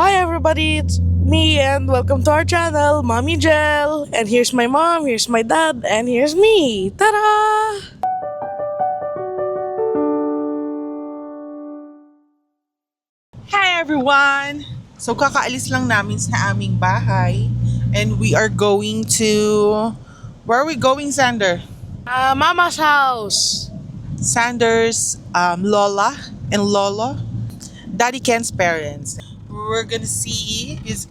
Hi everybody, it's me and welcome to our channel, Mommy Gel. And here's my mom, here's my dad, and here's me. Ta-da! Hi everyone! So kakaalis lang namin sa aming bahay and we are going to... Where are we going, Sander? Mama's house. Sander's Lola and Lolo, Daddy Ken's parents. We're gonna see his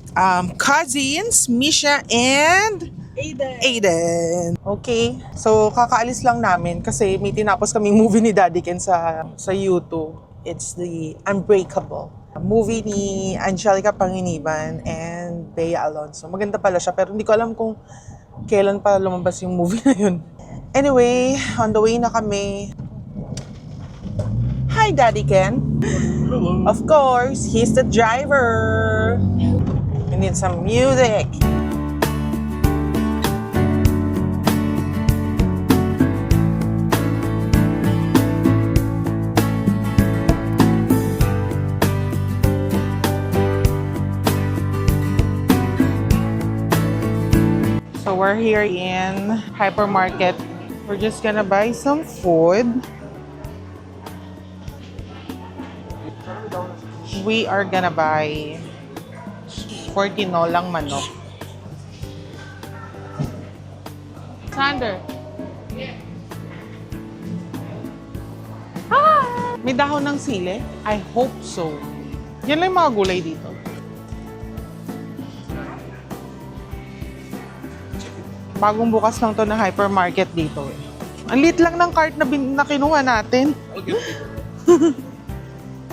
cousins, Misha and Aiden. Okay, so kakaalis lang namin kasi may tinapos kaming movie ni Daddy Ken sa YouTube. It's the Unbreakable. Movie ni Angelica Panginiban and Bea Alonso. Maganda pala siya pero hindi ko alam kung kailan pa lumabas yung movie na yun. Anyway, on the way na kami. Hi, Daddy Ken. Hello. Of course, he's the driver. We need some music. So we're here in hypermarket. We're just gonna buy some food. We are gonna buy 4 tinolang manok. Sander. Ah! May dahon ng sili? I hope so. Yan lang yung mga gulay dito. Bagong bukas lang to na hypermarket dito. Ang liit lang ng cart na kinuha natin.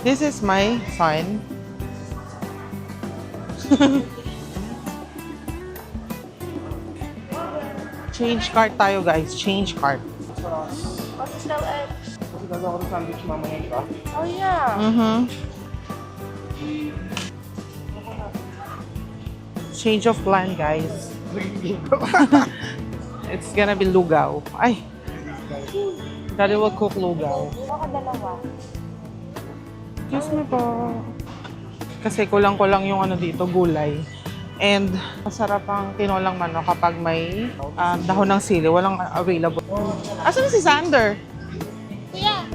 This is my son. Change cart tayo, guys. Change cart. Pastel eggs. Gagawa ko ng sandwich mamaya ka. Oh yeah. Change of plan, guys. It's gonna be lugaw. Ay! Daddy will cook lugaw. Baka dalawa. Excuse me po. Kasi kulang-kulang yung ano dito, gulay. And masarap ang tinolang manok kapag may dahon ng sili. Walang available. Asan na si Sander? Kuya.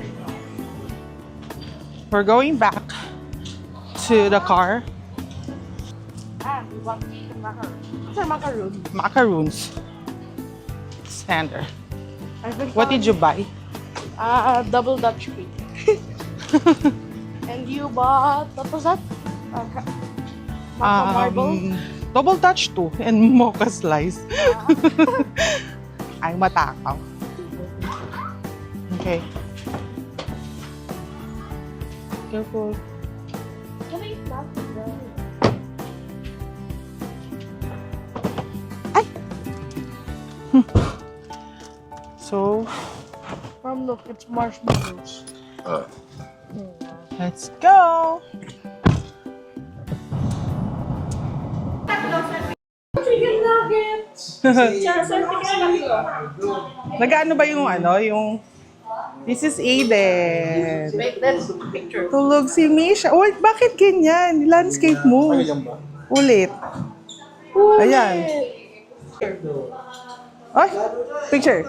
We're going back to the car. Macaroon. Macaroons. Sander. What did you buy? Double Dutch cake. And you bought, what was that? Marble? Double touch too and mocha slice. Ay, matakaw. Okay. Careful. Can I stop? So, Look, it's marshmallows. let's go! Chicken nuggets! Nag-ano ba yung ano, yung... This is Aiden. Wait, let's picture. Tulog si Misha. Wait, bakit ganyan? Landscape mo. Ulit. Ayan. Ay, picture.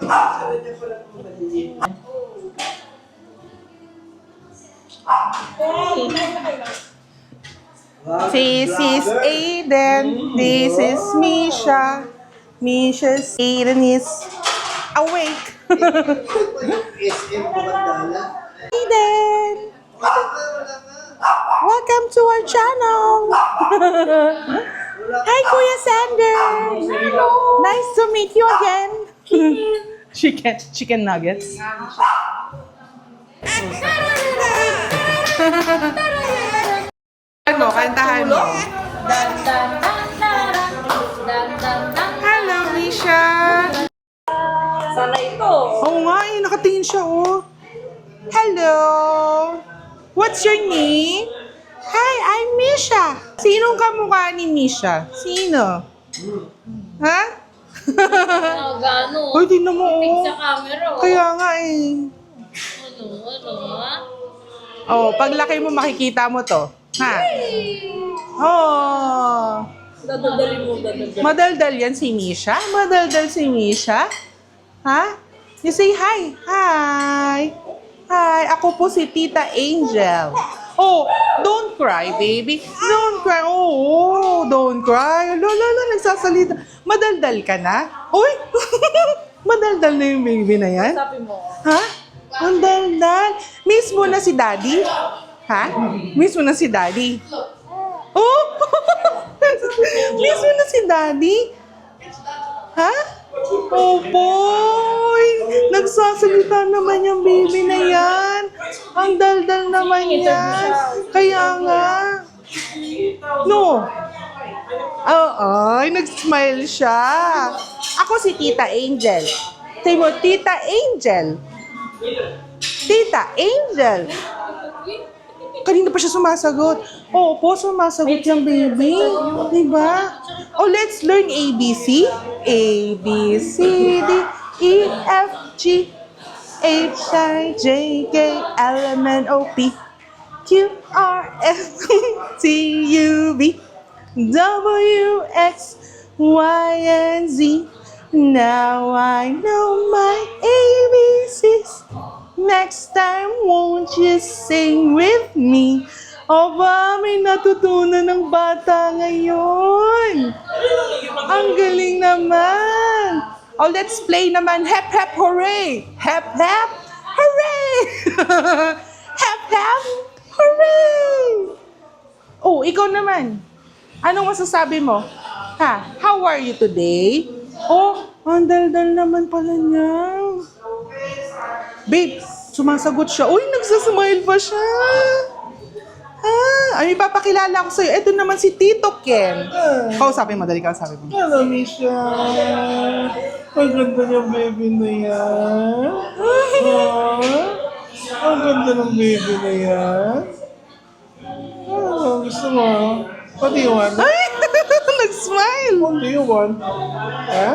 This is Aiden. This is Misha. Misha's Aiden is awake. Aiden! Welcome to our channel. Hi, Kuya Sander. Hello. Nice to meet you again. Chicken nuggets. Ano, kantahan mo. Hello, Misha. Sana ito. Oo nga, nakatingin siya, oh. Hello. What's your name? Hi, I'm Misha. Sinong kamukha ni Misha? Sino? Ha? Gano? Uy, tingnan mo, oh. Sa camera, oh. Kaya nga, eh. Ano, ha? Oh, paglaki mo, makikita mo to. Ha? Oh. Dadadalin mo, dadadalin. Madaldal yan si Misha? Madaldal si Misha? Ha? You say hi. Hi. Hi. Ako po si Tita Angel. Oh, don't cry, baby. Don't cry. Oh, don't cry. Lola, nagsasalita. Madaldal ka na? Uy! Madaldal na yung baby na yan? Sabi mo. Ha? Madaldal. Miss mo na si Daddy? Ha? Miss mo na si Daddy? Oh! Miss mo na si Daddy? Ha? Oh, boy! Nagsasalita naman yung baby na yan. Ang daldal naman yan. Kaya nga. No. Ay, nag-smile siya. Ako si Tita Angel. Say mo, Tita Angel. Tita Angel. Kanina pa siya sumasagot. Oo po, sumasagot yung baby. Diba? Oh, let's learn ABC. A, B, C, D, E, F, G, H, I, J, K, L, M, N, O, P, Q, R, S, T, U, V, W, X, Y, and Z. Now I know my ABCs. Next time, won't you sing with me? Aba, may natutunan ng bata ngayon. Ang galing naman. Oh, let's play naman. Hep, hep, hooray. Hep, hep, hooray. Hep, hep, hooray. Oh, ikaw naman. Anong masasabi mo? Ha? How are you today? Oh, ang dal-dal naman pala niya. Babe, sumasagot siya. Uy, nagsasmile pa siya. Ay, papakilala ko sa'yo. Ito naman si Tito Ken. Kausapin mo, dali kausapin mo. Hello, Misha. Ang ganda ng baby na yan. Ang ganda ng baby na yan. Gusto mo? What do you want? Ay, nag-smile. What do you want? Ha?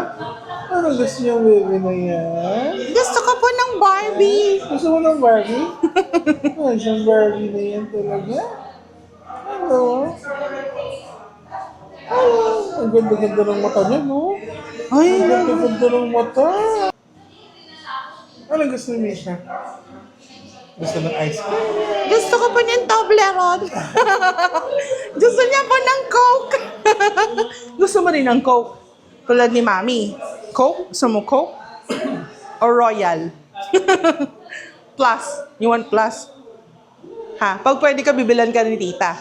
Ano gusto niyang baby na yan? Gusto ko po ng Barbie. Gusto mo ng Barbie? Siyang Barbie na yan talaga. Ano? Ang ganda-ganda ng mata niya, no? Ay, Ang ganda-ganda ng mata. Ano gusto ni Misha? Gusto ng ice cream? gusto ko po niyang Toblerone. Gusto niya po ng Coke. Gusto mo rin ng Coke? Tulad ni Mami. Coke? Gusto mo Coke? Or Royal? Plus. You want plus? Ha? Pag pwede ka, bibilan ka ni Tita.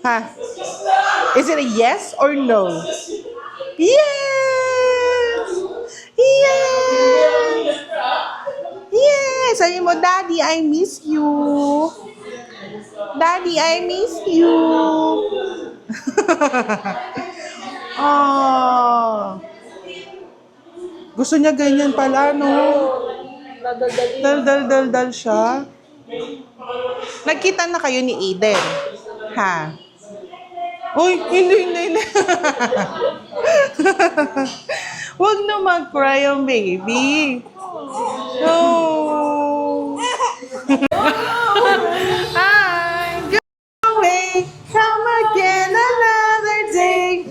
Ha? Is it a yes or no? Yes! Yes! Yes! Sabi mo, Daddy, I miss you. Daddy, I miss you. Oh. Gusto niya ganyan pala, no? Dal siya. Nagkita na kayo ni Aiden. Ha? Uy, hindi. Huwag na mag-cry yung baby. No. I'm going, come again another day.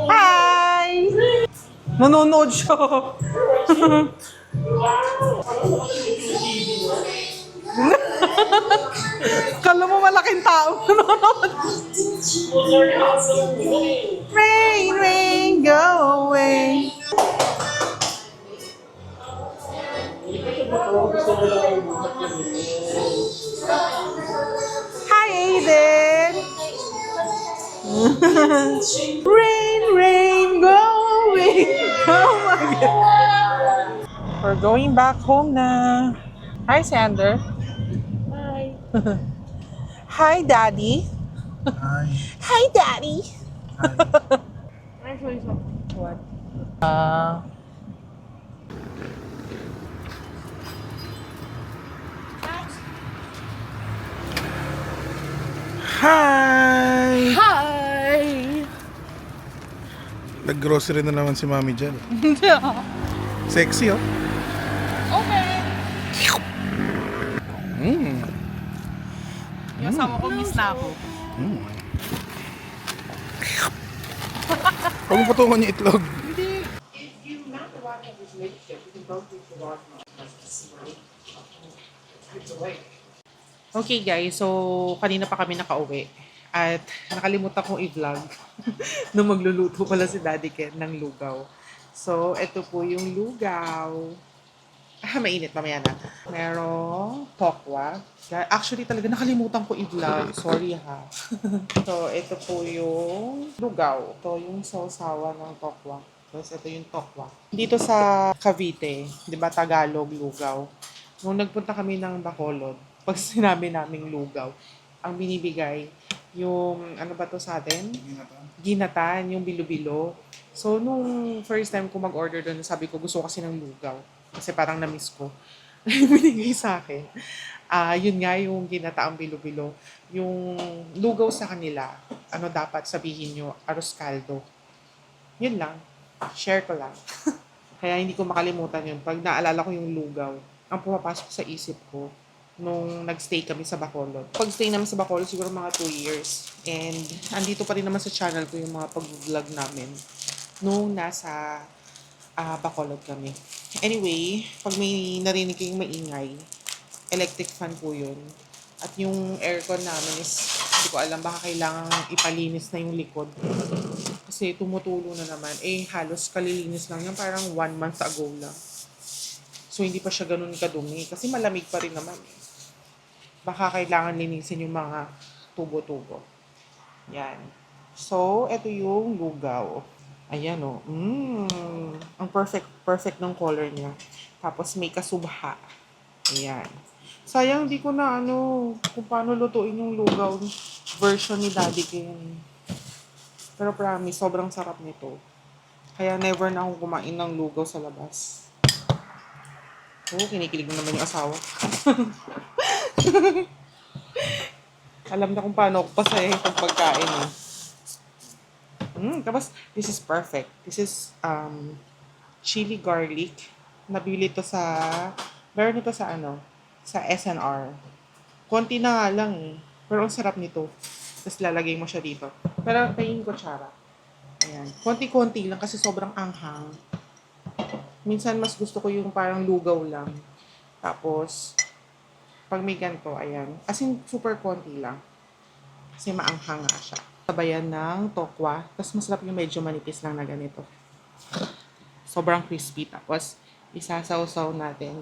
Hi! Nanonood siya. Kala mo malaking tao. Nanonood. Rain, rain, go away. Hi, Aiden. Rain, rain, go away. Oh my God. We're going back home na. Hi, Sander. Hi. Hi, Daddy. Hi. Hi, Daddy. Actually, what? Hi! Hi! Nag-grocery na naman si Mami dyan. Sexy, oh. Okay. Mm. Yung asawa ko, miss na ako. Huwag mo patungan yung itlog. Okay guys, so kanina pa kami nakauwi. At nakalimutan kong i-vlog nung magluluto pala si Daddy Ken ng lugaw. So, ito po yung lugaw. Mainit mamaya na. Merong tokwa. Actually, talaga nakalimutan ko i-vlog. Sorry ha. So, ito po yung lugaw. Ito yung sausawa ng tokwa. Tapos, ito yung tokwa. Dito sa Cavite, di ba Tagalog, lugaw. Nung nagpunta kami ng Bacolod, pag sinabi naming lugaw, ang binibigay, yung, ano ba to sa atin? Ginatan, yung bilo-bilo. So, nung first time ko mag-order doon, sabi ko, gusto ko kasi ng lugaw. Kasi parang na-miss ko. Binigay sa akin. Yun nga yung ginataang bilo-bilo. Yung lugaw sa kanila, ano dapat sabihin nyo, arroz caldo. Yun lang. Share ko lang. Kaya hindi ko makalimutan yun. Pag naalala ko yung lugaw, ang pumapasok sa isip ko, nung nag-stay kami sa Bacolod. Pag-stay namin sa Bacolod, siguro mga 2 years. And andito pa rin naman sa channel ko yung mga pag-vlog namin nung nasa Bacolod kami. Anyway, pag may narinig kayong maingay, electric fan po yun. At yung aircon namin is, hindi ko alam, baka kailangan ipalinis na yung likod. Kasi tumutulo na naman. Eh, halos kalilinis lang yan, parang 1 month ago lang. So, hindi pa siya ganun kadumi. Kasi malamig pa rin naman eh. Baka kailangan linisin yung mga tubo-tubo. Yan. So, ito yung lugaw. Ayan o. Ang perfect ng color niya. Tapos may kasubha. Ayan. Sayang di ko na kung paano lutuin yung lugaw version ni Daddy Ken. Pero promise, sobrang sarap nito. Kaya never na akong kumain ng lugaw sa labas. Kinikilig na naman yung asawa. Alam na kung paano ako pasayahin itong pagkain eh. Tapos, this is perfect. This is chili garlic. Nabili to meron ito sa SNR. Konti na nga lang eh. Pero ang sarap nito. Tapos lalagay mo siya dito. Pero tingin ko tsara. Ayan. Konti-konti lang kasi sobrang anghang. Minsan mas gusto ko yung parang lugaw lang. Tapos, pag may ganito, ayan. As in, super konti lang. Kasi maanghang nga siya. Sabayan ng tokwa. Tapos masarap yung medyo manipis lang na ganito. Sobrang crispy. Tapos, isasawsaw natin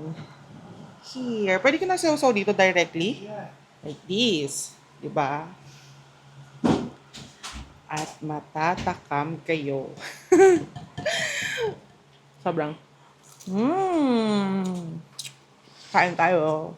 here. Pwede ka na sausaw dito directly? Like this. Diba? At matatakam kayo. Sobrang. Kain tayo.